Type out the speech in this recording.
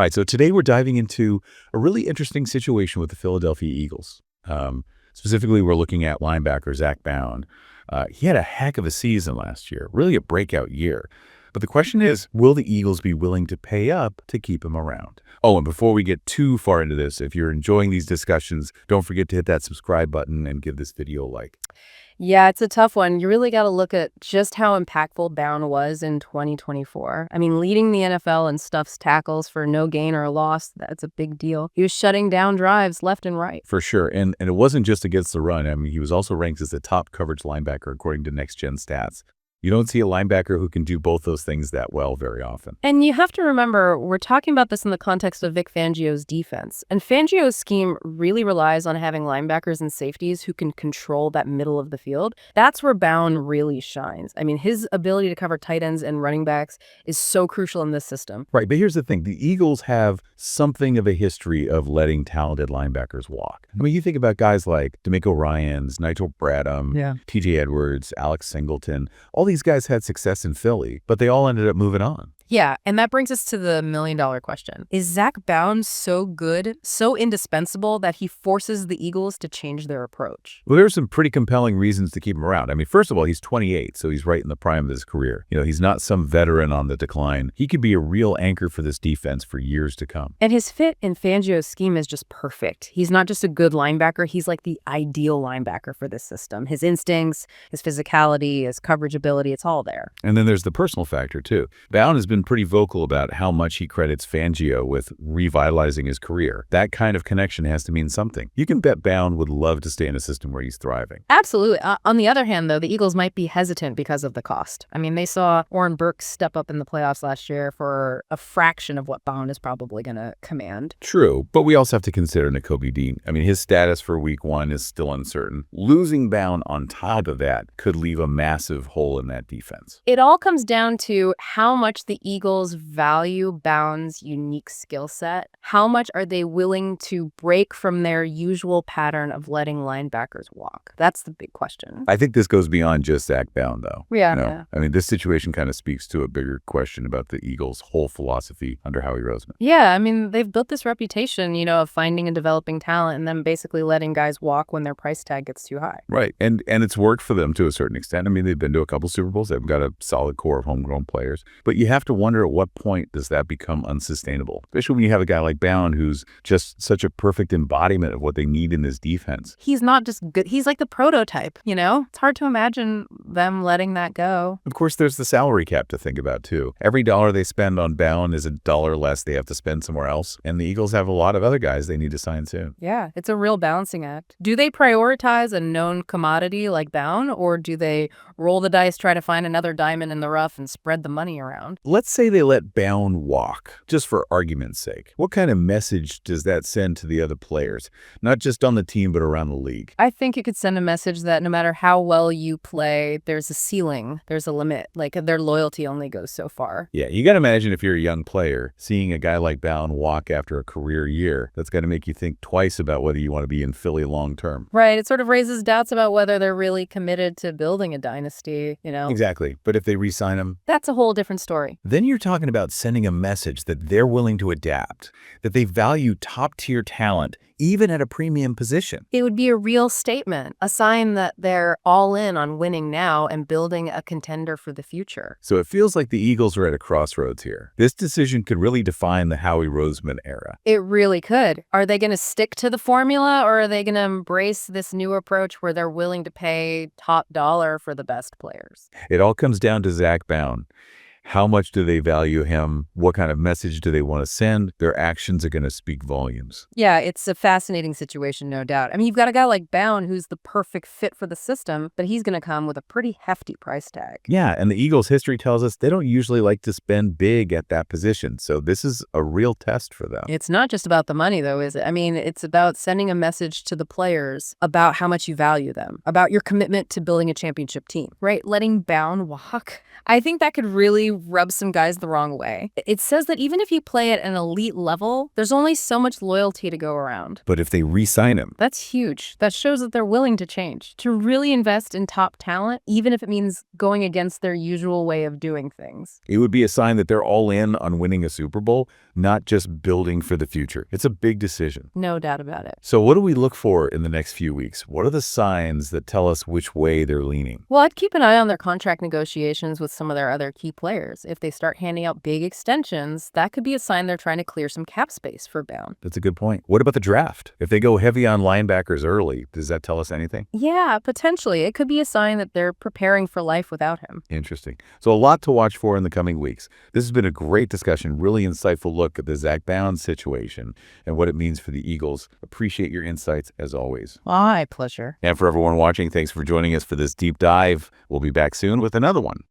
All right, so today we're diving into a really interesting situation with the Philadelphia Eagles. Specifically, we're looking at linebacker Zack Baun. He had a heck of a season last year, really a breakout year. But the question is, will the Eagles be willing to pay up to keep him around? Oh, and before we get too far into this, if you're enjoying these discussions, don't forget to hit that subscribe button and give this video a like. Yeah, it's a tough one. You really got to look at just how impactful Baun was in 2024. I mean, leading the NFL in stuffs tackles for no gain or loss, that's a big deal. He was shutting down drives left and right. For sure. And it wasn't just against the run. I mean, he was also ranked as the top coverage linebacker according to Next Gen Stats. You don't see a linebacker who can do both those things that well very often. And you have to remember, we're talking about this in the context of Vic Fangio's defense. And Fangio's scheme really relies on having linebackers and safeties who can control that middle of the field. That's where Baun really shines. I mean, his ability to cover tight ends and running backs is so crucial in this system. Right, but here's the thing. The Eagles have something of a history of letting talented linebackers walk. I mean, you think about guys like D'Amico Ryans, Nigel Bradham, T.J. Edwards, Alex Singleton. All these guys had success in Philly, but they all ended up moving on. Yeah, and that brings us to the million-dollar question. Is Zack Baun so good, so indispensable that he forces the Eagles to change their approach? Well, there's some pretty compelling reasons to keep him around. I mean, first of all, he's 28, so he's right in the prime of his career. You know, he's not some veteran on the decline. He could be a real anchor for this defense for years to come. And his fit in Fangio's scheme is just perfect. He's not just a good linebacker, he's like the ideal linebacker for this system. His instincts, his physicality, his coverage ability, it's all there. And then there's the personal factor, too. Baun has been pretty vocal about how much he credits Fangio with revitalizing his career. That kind of connection has to mean something. You can bet Baun would love to stay in a system where he's thriving. Absolutely. On the other hand, though, the Eagles might be hesitant because of the cost. I mean, they saw Oren Burks step up in the playoffs last year for a fraction of what Baun is probably going to command. True, but we also have to consider Nakobe Dean. I mean, his status for week one is still uncertain. Losing Baun on top of that could leave a massive hole in that defense. It all comes down to how much the Eagles value Baun's unique skill set. How much are they willing to break from their usual pattern of letting linebackers walk? That's the big question. I think this goes beyond just Zack Baun, though. Yeah, You know? yeah. I mean, this situation kind of speaks to a bigger question about the Eagles' whole philosophy under Howie Roseman. Yeah, I mean, they've built this reputation, of finding and developing talent and then basically letting guys walk when their price tag gets too high. Right, and it's worked for them to a certain extent. I mean, they've been to a couple Super Bowls. They've got a solid core of homegrown players. But you have to wonder at what point does that become unsustainable, especially when you have a guy like Baun who's just such a perfect embodiment of what they need in this defense. He's not just good. He's like the prototype, It's hard to imagine them letting that go. Of course, there's the salary cap to think about, too. Every dollar they spend on Baun is a dollar less they have to spend somewhere else. And the Eagles have a lot of other guys they need to sign soon. Yeah, it's a real balancing act. Do they prioritize a known commodity like Baun, or do they roll the dice, try to find another diamond in the rough and spread the money around? Let's say they let Baun walk, just for argument's sake. What kind of message does that send to the other players? Not just on the team, but around the league. I think it could send a message that no matter how well you play, there's a ceiling, there's a limit. Like, their loyalty only goes so far. Yeah, you got to imagine if you're a young player, seeing a guy like Baun walk after a career year, that's got to make you think twice about whether you want to be in Philly long term. Right, it sort of raises doubts about whether they're really committed to building a dynasty, Exactly, but if they re-sign him, that's a whole different story. then you're talking about sending a message that they're willing to adapt, that they value top-tier talent, even at a premium position. It would be a real statement, a sign that they're all in on winning now and building a contender for the future. So it feels like the Eagles are at a crossroads here. This decision could really define the Howie Roseman era. It really could. Are they going to stick to the formula, or are they going to embrace this new approach where they're willing to pay top dollar for the best players? It all comes down to Zack Baun. How much do they value him? What kind of message do they want to send? Their actions are going to speak volumes. Yeah, it's a fascinating situation, no doubt. I mean, you've got a guy like Baun who's the perfect fit for the system, but he's going to come with a pretty hefty price tag. Yeah, and the Eagles' history tells us they don't usually like to spend big at that position, so this is a real test for them. It's not just about the money, though, is it? I mean, it's about sending a message to the players about how much you value them, about your commitment to building a championship team, right? Letting Baun walk. I think that could really rub some guys the wrong way. It says that even if you play at an elite level, there's only so much loyalty to go around. But if they re-sign him, That's huge. That shows that they're willing to change, to really invest in top talent, even if it means going against their usual way of doing things. it would be a sign that they're all in on winning a Super Bowl, not just building for the future. It's a big decision. No doubt about it. So what do we look for in the next few weeks? What are the signs that tell us which way they're leaning? Well, I'd keep an eye on their contract negotiations with some of their other key players. If they start handing out big extensions, that could be a sign they're trying to clear some cap space for Baun. That's a good point. What about the draft? If they go heavy on linebackers early, does that tell us anything? Yeah, potentially. It could be a sign that they're preparing for life without him. Interesting. So a lot to watch for in the coming weeks. This has been a great discussion, really insightful look at the Zack Baun situation and what it means for the Eagles. Appreciate your insights as always. My pleasure. And for everyone watching, thanks for joining us for this deep dive. We'll be back soon with another one.